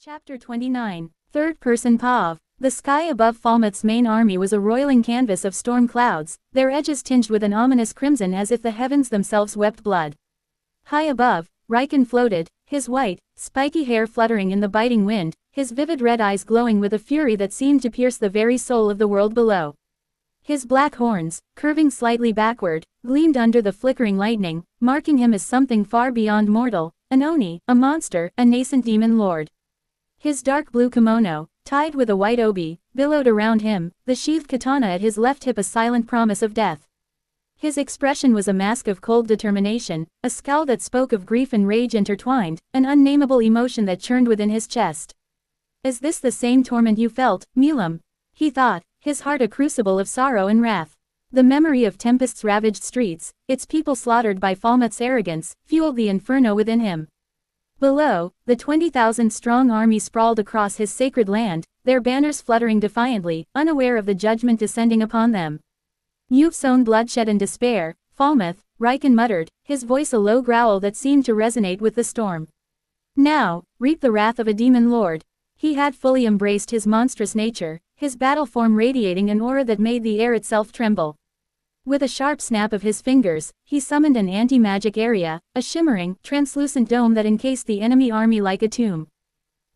Chapter 29. Third-person POV. The sky above Falmouth's main army was a roiling canvas of storm clouds, their edges tinged with an ominous crimson as if the heavens themselves wept blood. High above, Riken floated, his white, spiky hair fluttering in the biting wind, his vivid red eyes glowing with a fury that seemed to pierce the very soul of the world below. His black horns, curving slightly backward, gleamed under the flickering lightning, marking him as something far beyond mortal, an Oni, a monster, a nascent demon lord. His dark blue kimono, tied with a white obi, billowed around him, the sheathed katana at his left hip a silent promise of death. His expression was a mask of cold determination, a scowl that spoke of grief and rage intertwined, an unnameable emotion that churned within his chest. Is this the same torment you felt, Milam? He thought, his heart a crucible of sorrow and wrath. The memory of Tempest's ravaged streets, its people slaughtered by Falmouth's arrogance, fueled the inferno within him. Below, the 20,000-strong army sprawled across his sacred land, their banners fluttering defiantly, unaware of the judgment descending upon them. You've sown bloodshed and despair, Falmouth, Riken muttered, his voice a low growl that seemed to resonate with the storm. Now, reap the wrath of a demon lord. He had fully embraced his monstrous nature, his battle form radiating an aura that made the air itself tremble. With a sharp snap of his fingers, he summoned an anti-magic area, a shimmering, translucent dome that encased the enemy army like a tomb.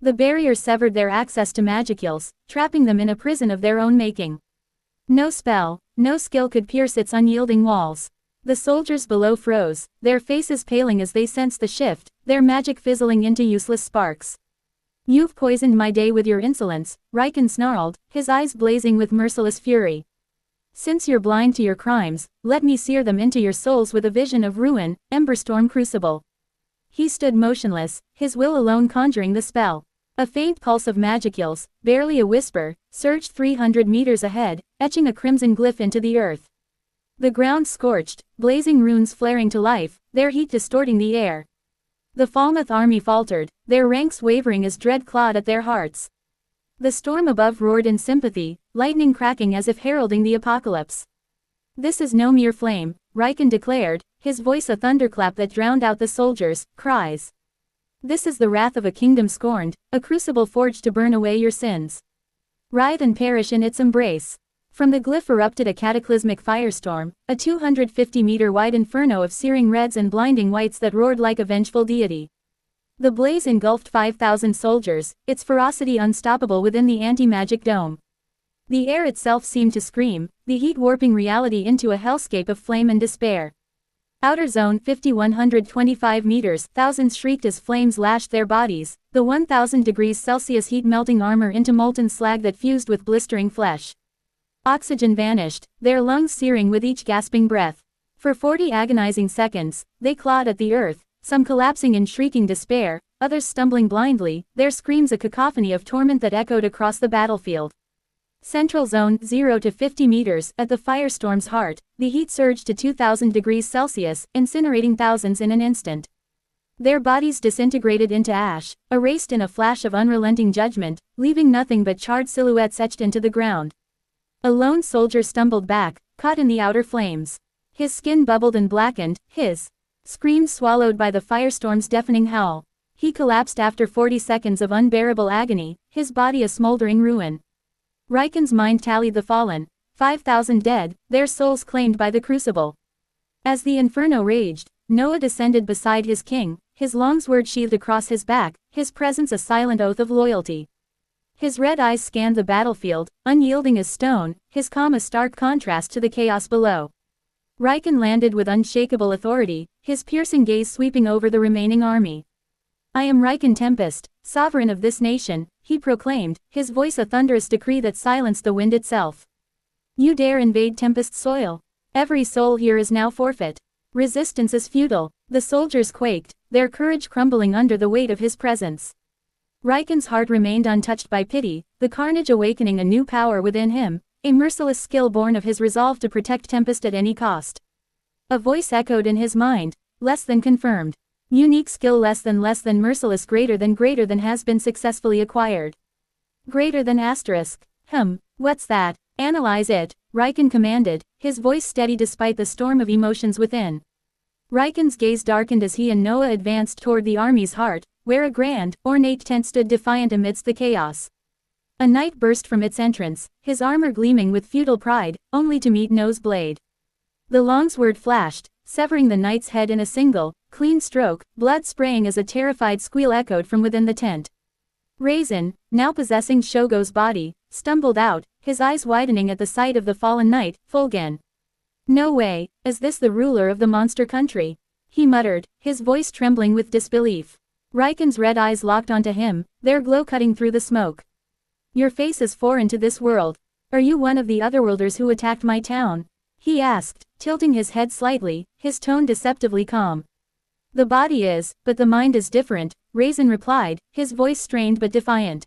The barrier severed their access to magicules, trapping them in a prison of their own making. No spell, no skill could pierce its unyielding walls. The soldiers below froze, their faces paling as they sensed the shift, their magic fizzling into useless sparks. You've poisoned my day with your insolence, Riken snarled, his eyes blazing with merciless fury. Since you're blind to your crimes, let me sear them into your souls with a vision of ruin, Emberstorm Crucible. He stood motionless, his will alone conjuring the spell. A faint pulse of magicules, barely a whisper, surged 300 meters ahead, etching a crimson glyph into the earth. The ground scorched, blazing runes flaring to life, their heat distorting the air. The Falmouth army faltered, their ranks wavering as dread clawed at their hearts. The storm above roared in sympathy, lightning cracking as if heralding the apocalypse. This is no mere flame, Riken declared, his voice a thunderclap that drowned out the soldiers' cries. This is the wrath of a kingdom scorned, a crucible forged to burn away your sins. Writhe and perish in its embrace. From the glyph erupted a cataclysmic firestorm, a 250-meter-wide inferno of searing reds and blinding whites that roared like a vengeful deity. The blaze engulfed 5,000 soldiers, its ferocity unstoppable within the anti-magic dome. The air itself seemed to scream, the heat warping reality into a hellscape of flame and despair. Outer zone 5,125 meters, thousands shrieked as flames lashed their bodies, the 1,000 degrees Celsius heat melting armor into molten slag that fused with blistering flesh. Oxygen vanished, their lungs searing with each gasping breath. For 40 agonizing seconds, they clawed at the earth, some collapsing in shrieking despair, others stumbling blindly, their screams a cacophony of torment that echoed across the battlefield. Central zone 0 to 50 meters, at the firestorm's heart, the heat surged to 2,000 degrees Celsius, incinerating thousands in an instant. Their bodies disintegrated into ash, erased in a flash of unrelenting judgment, leaving nothing but charred silhouettes etched into the ground. A lone soldier stumbled back, caught in the outer flames. His skin bubbled and blackened, his screams swallowed by the firestorm's deafening howl. He collapsed after 40 seconds of unbearable agony, his body a smoldering ruin. Riken's mind tallied the fallen, 5,000 dead, their souls claimed by the crucible. As the inferno raged, Noah descended beside his king, his long sword sheathed across his back, his presence a silent oath of loyalty. His red eyes scanned the battlefield, unyielding as stone, his calm a stark contrast to the chaos below. Riken landed with unshakable authority, his piercing gaze sweeping over the remaining army. I am Riken Tempest, sovereign of this nation, he proclaimed, his voice a thunderous decree that silenced the wind itself. You dare invade Tempest's soil? Every soul here is now forfeit. Resistance is futile. The soldiers quaked, their courage crumbling under the weight of his presence. Riken's heart remained untouched by pity, the carnage awakening a new power within him, a merciless skill born of his resolve to protect Tempest at any cost. A voice echoed in his mind, less than confirmed. Unique skill less than merciless greater than has been successfully acquired. Greater than asterisk. What's that? Analyze it, Riken commanded, his voice steady despite the storm of emotions within. Riken's gaze darkened as he and Noah advanced toward the army's heart, where a grand, ornate tent stood defiant amidst the chaos. A knight burst from its entrance, his armor gleaming with feudal pride, only to meet No's blade. The long sword flashed, severing the knight's head in a single, clean stroke, blood spraying as a terrified squeal echoed from within the tent. Raisin, now possessing Shogo's body, stumbled out, his eyes widening at the sight of the fallen knight, Fulgen. "No way, is this the ruler of the monster country?" he muttered, his voice trembling with disbelief. Raiken's red eyes locked onto him, their glow cutting through the smoke. "Your face is foreign to this world. Are you one of the otherworlders who attacked my town?" he asked, tilting his head slightly, his tone deceptively calm. "The body is, but the mind is different," Raisin replied, his voice strained but defiant.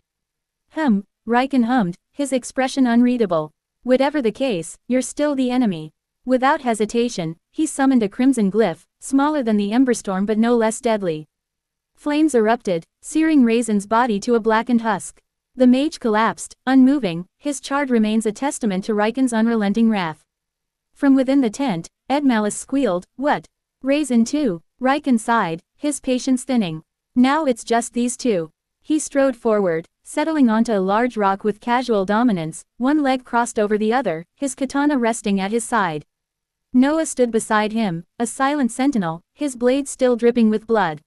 Raiken hummed, his expression unreadable. "Whatever the case, you're still the enemy." Without hesitation, he summoned a crimson glyph, smaller than the emberstorm but no less deadly. Flames erupted, searing Raisin's body to a blackened husk. The mage collapsed, unmoving, his charred remains a testament to Raiken's unrelenting wrath. From within the tent, Ed Malice squealed, "What? Raisin too?" Raiken sighed, his patience thinning. "Now it's just these two." He strode forward, settling onto a large rock with casual dominance, one leg crossed over the other, his katana resting at his side. Noah stood beside him, a silent sentinel, his blade still dripping with blood.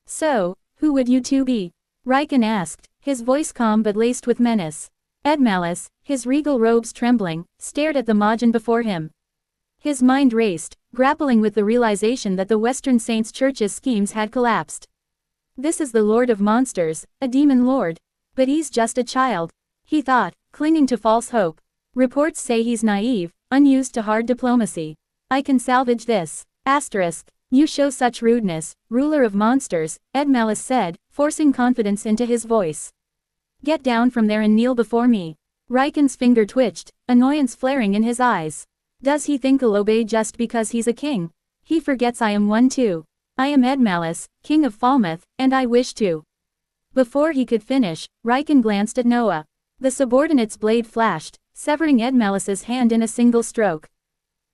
"So, who would you two be?" Raiken asked, his voice calm but laced with menace. Ed Malice, his regal robes trembling, stared at the Majin before him. His mind raced, grappling with the realization that the Western Saints' Church's schemes had collapsed. "This is the Lord of Monsters, a demon lord. But he's just a child," he thought, clinging to false hope. "Reports say he's naive, unused to hard diplomacy. I can salvage this. You show such rudeness, ruler of monsters," Ed Malice said, forcing confidence into his voice. "Get down from there and kneel before me." Raiken's finger twitched, annoyance flaring in his eyes. Does he think I'll obey just because he's a king? He forgets I am one too. I am Ed Malice, king of Falmouth, and I wish to. Before he could finish, Raiken glanced at Noah. The subordinate's blade flashed, severing Ed Malice's hand in a single stroke.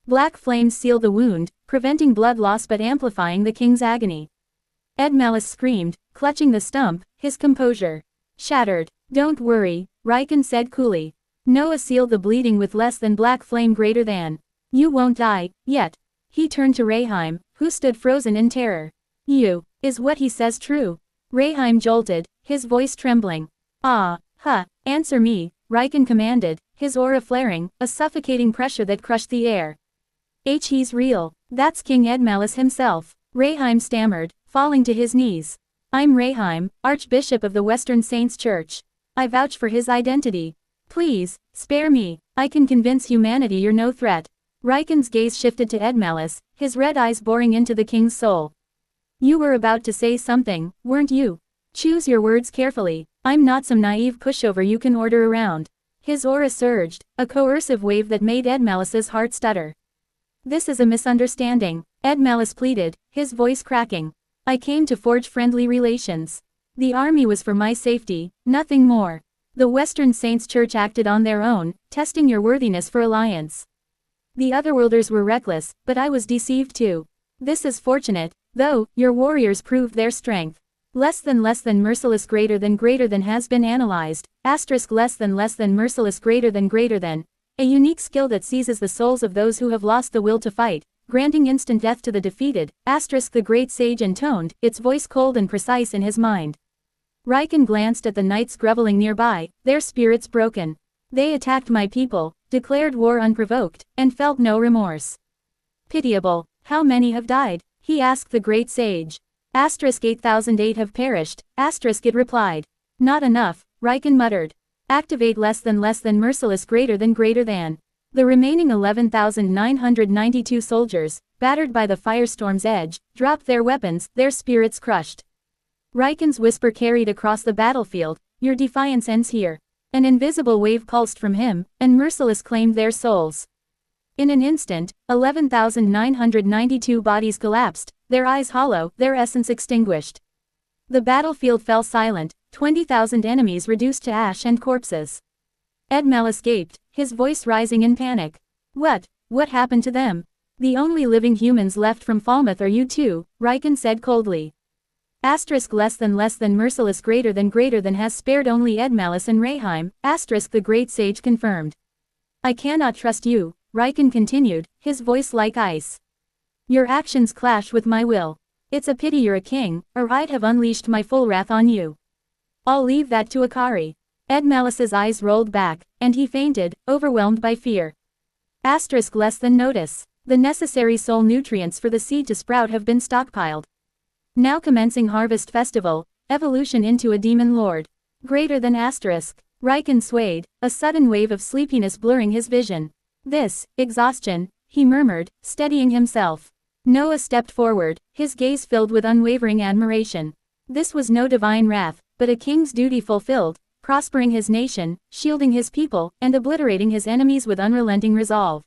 Black flames sealed the wound, preventing blood loss but amplifying the king's agony. Ed Malice screamed, clutching the stump, his composure shattered. "Don't worry," Raiken said coolly. Noah sealed the bleeding with less than black flame greater than. "You won't die, yet." He turned to Rayheim, who stood frozen in terror. Is what he says true?" Rayheim jolted, his voice trembling. Answer me," Raiken commanded, his aura flaring, a suffocating pressure that crushed the air. He's real. That's King Ed Malice himself," Rayheim stammered, falling to his knees. "I'm Rayheim, Archbishop of the Western Saints' Church. I vouch for his identity. Please, spare me. I can convince humanity you're no threat." Raiken's gaze shifted to Ed Malice, his red eyes boring into the king's soul. "You were about to say something, weren't you? Choose your words carefully. I'm not some naive pushover you can order around." His aura surged, a coercive wave that made Ed Malice's heart stutter. "This is a misunderstanding," Ed Malice pleaded, his voice cracking. "I came to forge friendly relations. The army was for my safety, nothing more. The Western Saints' Church acted on their own, testing your worthiness for alliance. The otherworlders were reckless, but I was deceived too. This is fortunate, though, your warriors proved their strength. Less than merciless greater than has been analyzed, less than merciless greater than, a unique skill that seizes the souls of those who have lost the will to fight, granting instant death to the defeated, the great sage intoned, its voice cold and precise in his mind. Raiken glanced at the knights groveling nearby, their spirits broken. They attacked my people, declared war unprovoked, and felt no remorse. Pitiable. How many have died? He asked the great sage. 8,008 have perished, it replied. Not enough, Raiken muttered. Activate less than merciless greater than. The remaining 11,992 soldiers, battered by the firestorm's edge, dropped their weapons, their spirits crushed. Raiken's whisper carried across the battlefield, your defiance ends here. An invisible wave pulsed from him, and merciless claimed their souls. In an instant, 11,992 bodies collapsed, their eyes hollow, their essence extinguished. The battlefield fell silent, 20,000 enemies reduced to ash and corpses. Ed Malice gaped, his voice rising in panic. What happened to them? The only living humans left from Falmouth are you two, Raiken said coldly. Asterisk less than merciless greater than has spared only Edmalis and Rayheim, asterisk the great sage confirmed. I cannot trust you, Riken continued, his voice like ice. Your actions clash with my will. It's a pity you're a king, or I'd have unleashed my full wrath on you. I'll leave that to Akari. Edmalis's eyes rolled back, and he fainted, overwhelmed by fear. Asterisk less than notice. The necessary soul nutrients for the seed to sprout have been stockpiled. Now commencing harvest festival, evolution into a demon lord. Greater than asterisk. Riken swayed, a sudden wave of sleepiness blurring his vision. This, exhaustion, he murmured, steadying himself. Noah stepped forward, his gaze filled with unwavering admiration. This was no divine wrath, but a king's duty fulfilled, prospering his nation, shielding his people, and obliterating his enemies with unrelenting resolve.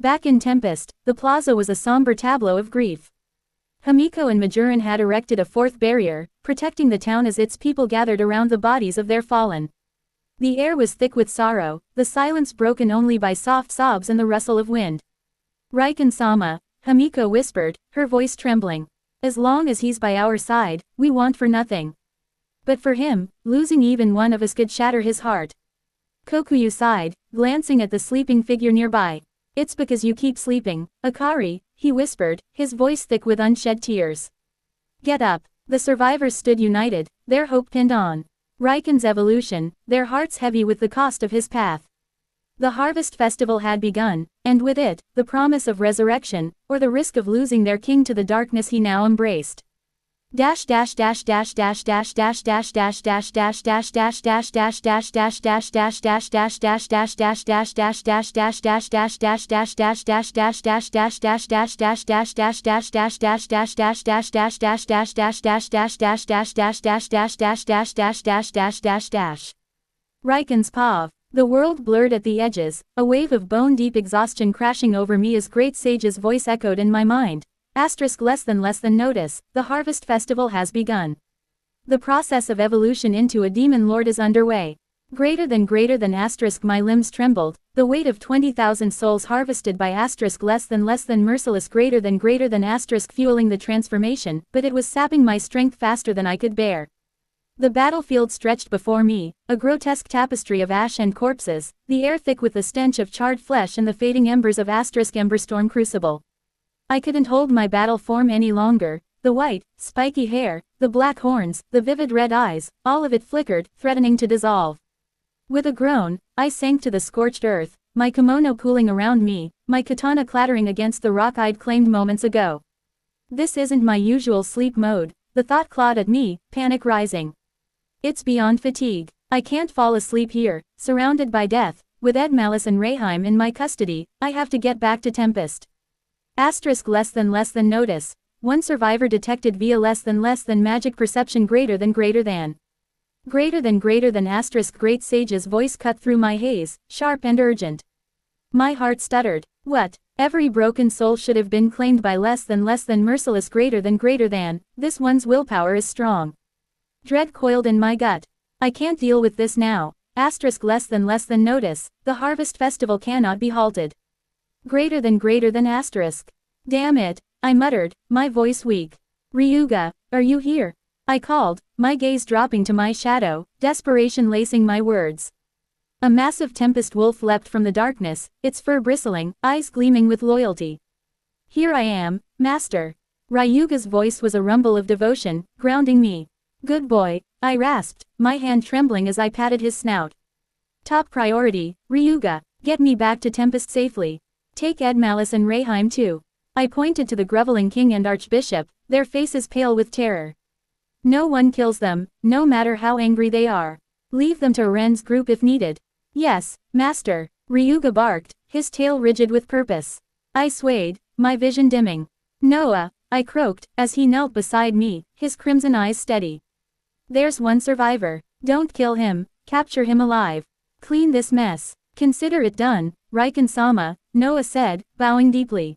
Back in Tempest, the plaza was a somber tableau of grief. Hamiko and Majoran had erected a fourth barrier, protecting the town as its people gathered around the bodies of their fallen. The air was thick with sorrow, the silence broken only by soft sobs and the rustle of wind. Riken-sama, Hamiko whispered, her voice trembling. As long as he's by our side, we want for nothing. But for him, losing even one of us could shatter his heart. Kokuyu sighed, glancing at the sleeping figure nearby. It's because you keep sleeping, Akari, he whispered, his voice thick with unshed tears. Get up. The survivors stood united, their hope pinned on Riken's evolution, their hearts heavy with the cost of his path. The harvest festival had begun, and with it, the promise of resurrection, or the risk of losing their king to the darkness he now embraced. Riken's pav. The world blurred at the edges, a wave of bone-deep exhaustion crashing over me as Great Sage's voice echoed in my mind. Asterisk less than notice, the harvest festival has begun. The process of evolution into a demon lord is underway. Greater than asterisk my limbs trembled, the weight of 20,000 souls harvested by asterisk less than merciless greater than asterisk fueling the transformation, but it was sapping my strength faster than I could bear. The battlefield stretched before me, a grotesque tapestry of ash and corpses, the air thick with the stench of charred flesh and the fading embers of asterisk Emberstorm crucible. I couldn't hold my battle form any longer, the white, spiky hair, the black horns, the vivid red eyes, all of it flickered, threatening to dissolve. With a groan, I sank to the scorched earth, my kimono cooling around me, my katana clattering against the rock I'd claimed moments ago. This isn't my usual sleep mode, the thought clawed at me, panic rising. It's beyond fatigue. I can't fall asleep here, surrounded by death, with Edmalis and Rayheim in my custody. I have to get back to Tempest. Asterisk less than notice. One survivor detected via less than magic perception greater than asterisk Great Sage's voice cut through my haze, sharp and urgent. My heart stuttered. What? Every broken soul should have been claimed by less than merciless greater than, this one's willpower is strong. Dread coiled in my gut. I can't deal with this now. Asterisk less than notice, the harvest festival cannot be halted. Greater than asterisk. Damn it, I muttered, my voice weak. Ryuga, are you here? I called, my gaze dropping to my shadow, desperation lacing my words. A massive tempest wolf leapt from the darkness, its fur bristling, eyes gleaming with loyalty. Here I am, master. Ryuga's voice was a rumble of devotion, grounding me. Good boy, I rasped, my hand trembling as I patted his snout. Top priority, Ryuga, get me back to Tempest safely. Take Edmalis and Rayheim too. I pointed to the groveling king and archbishop, their faces pale with terror. No one kills them, no matter how angry they are. Leave them to Ren's group if needed. Yes, master, Ryuga barked, his tail rigid with purpose. I swayed, my vision dimming. Noah, I croaked, as he knelt beside me, his crimson eyes steady. There's one survivor. Don't kill him, capture him alive. Clean this mess. Consider it done, Riken-sama, Noah said, bowing deeply.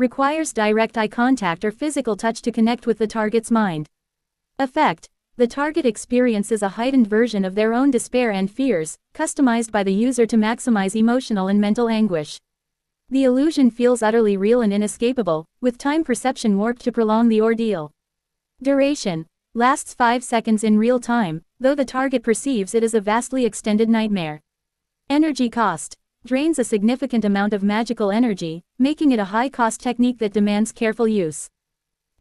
Requires direct eye contact or physical touch to connect with the target's mind. Effect. The target experiences a heightened version of their own despair and fears, customized by the user to maximize emotional and mental anguish. The illusion feels utterly real and inescapable, with time perception warped to prolong the ordeal. Duration. Lasts 5 seconds in real time, though the target perceives it as a vastly extended nightmare. Energy cost. Drains a significant amount of magical energy, making it a high-cost technique that demands careful use.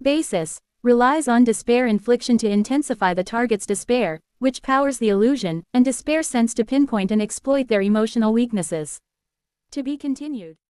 Basis. Relies on despair infliction to intensify the target's despair, which powers the illusion, and despair sense to pinpoint and exploit their emotional weaknesses. To be continued.